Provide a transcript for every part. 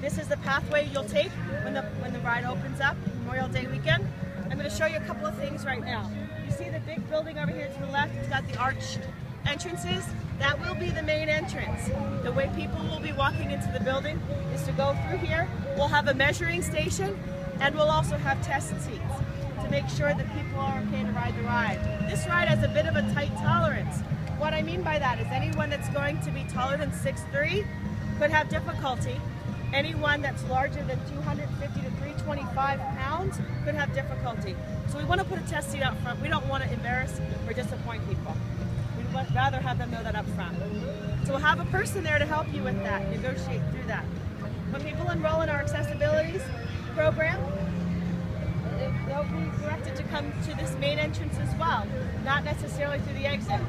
This is the pathway you'll take when the ride opens up, Memorial Day weekend. I'm going to show you a couple of things right now. You see the big building over here to the left? It's got the arched entrances. That will be the main entrance. The way people will be walking into the building is to go through here. We'll have a measuring station, and we'll also have test seats to make sure that people are okay to ride the ride. This ride has a bit of a tight tolerance. What I mean by that is anyone that's going to be taller than 6'3" could have difficulty. Anyone that's larger than 250 to 325 pounds could have difficulty. So we want to put a test seat out front. We don't want to embarrass or disappoint people. We'd rather have them know that up front. So we'll have a person there to help you with that, negotiate through that. When people enroll in our accessibilities program, they'll be directed to come to this main entrance as well, not necessarily through the exit,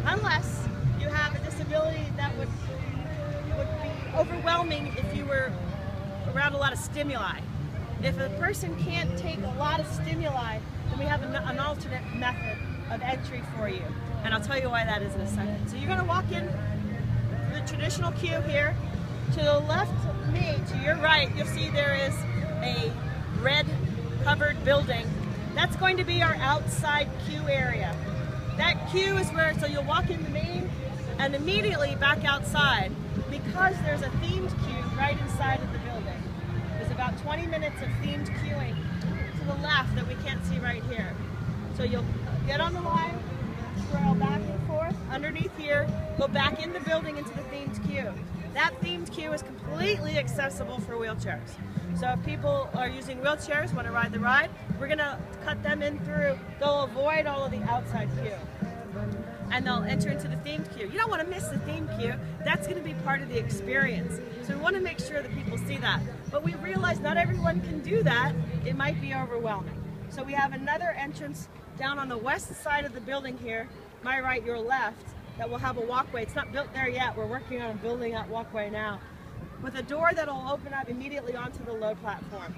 unless you have a disability that would be overwhelming if you were around a lot of stimuli. If a person can't take a lot of stimuli, then we have an alternate method of entry for you. And I'll tell you why that is in a second. So you're going to walk in the traditional queue here. To the left of me, to your right, you'll see there is a red covered building. That's going to be our outside queue area. That queue is where, so you'll walk in the main and immediately back outside, because there's a themed queue right inside of the building. There's about 20 minutes of themed queuing to the left that we can't see right here. So you'll get on the line, swirl back and forth underneath here, go back in the building into the themed queue. That themed queue is completely accessible for wheelchairs. So if people are using wheelchairs, want to ride the ride, we're going to cut them in through. They'll avoid all of the outside queue, and they'll enter into the themed queue. You don't want to miss the themed queue. That's going to be part of the experience. So we want to make sure that people see that. But we realize not everyone can do that. It might be overwhelming. So we have another entrance down on the west side of the building here, my right, your left, that will have a walkway. It's not built there yet. We're working on building that walkway now, with a door that will open up immediately onto the load platform.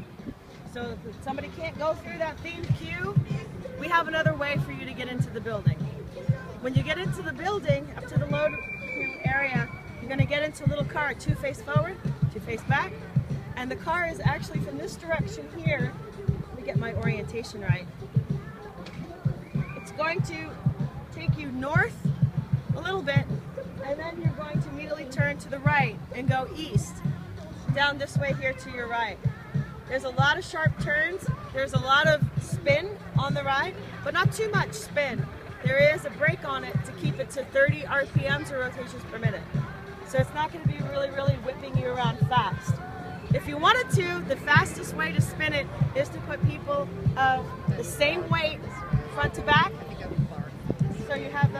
So if somebody can't go through that themed queue, we have another way for you to get into the building. When you get into the building, up to the load queue area, you're going to get into a little car, 2 face forward, 2 face back, and the car is actually from this direction here. Let me get my orientation right. It's going to take you north a little bit, and then you're going to immediately turn to the right and go east, down this way here to your right. There's a lot of sharp turns, there's a lot of spin on the ride, but not too much spin. There is a brake on it to keep it to 30 RPMs or rotations per minute. So it's not going to be really whipping you around fast. If you wanted to, the fastest way to spin it is to put people of the same weight front to back. So you have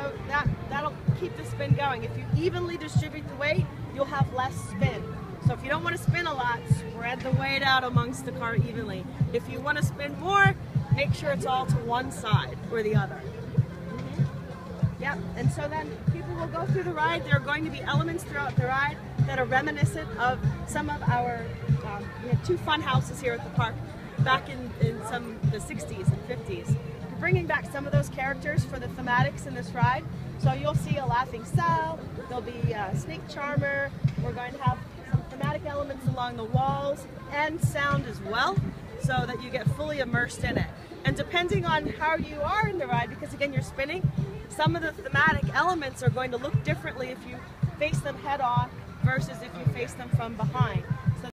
that'll keep the spin going. If you evenly distribute the weight, you'll have less spin. So if you don't want to spin a lot, spread the weight out amongst the car evenly. If you want to spin more, make sure it's all to one side or the other. Yep, and so then people will go through the ride. There are going to be elements throughout the ride that are reminiscent of some of our, we had 2 fun houses here at the park back in the 60s and 50s. We're bringing back some of those characters for the thematics in this ride. So you'll see a laughing cell, there'll be a snake charmer, we're going to have some thematic elements along the walls and sound as well, so that you get fully immersed in it. And depending on how you are in the ride, because again you're spinning, some of the thematic elements are going to look differently if you face them head on versus if you face them from behind.